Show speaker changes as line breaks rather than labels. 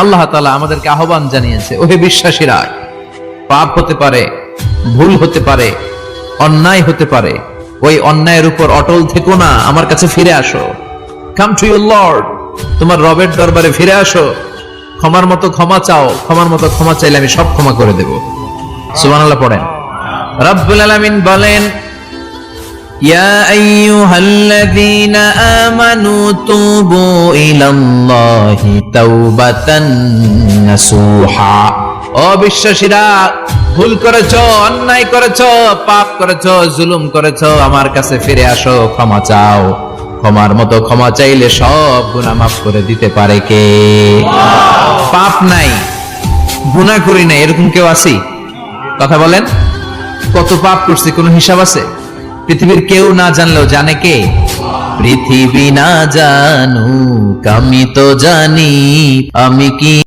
আল্লাহ তাআলা আমাদেরকে আহ্বান জানিয়েছে, ওহে বিশ্বাসীরা, পাপ হতে পারে, ভুল হতে পারে, অন্যায় হতে পারে, ওই অন্যায়ের উপর অটল থেকো না, আমার কাছে ফিরে আসো। কাম টু ইউর লর্ড, তোমার রবের দরবারে ফিরে আসো, ক্ষমার মতো ক্ষমা চাও, ক্ষমার মতো ক্ষমা চাইলে আমি সব ক্ষমা করে দেব। সুবহানাল্লাহ পড়েন। রব্বুল আলামিন বলেন, ইয়া আইয়ুহাল্লাযীনা আমানু তুবু ইলাল্লাহি তাওবাতান নাসুহা। ও বিশ্বাসীরা, ভুল করেছো, অন্যায় করেছো, পাপ করেছো, জুলুম করেছো, আমার কাছে ফিরে আসো, ক্ষমা চাও। ক্ষমার মতো ক্ষমা চাইলে সব গুনাহ মাফ করে দিতে পারে কে? পাপ নাই, গুনাহ করি নাই, এরকম কেউ আছে? কথা বলেন। কত পাপ করছি, কোনো হিসাব আছে? পৃথিবীর কেউ না জানলেও জানে কে? পৃথিবী না জানুক আমি তো জানি, আমি কি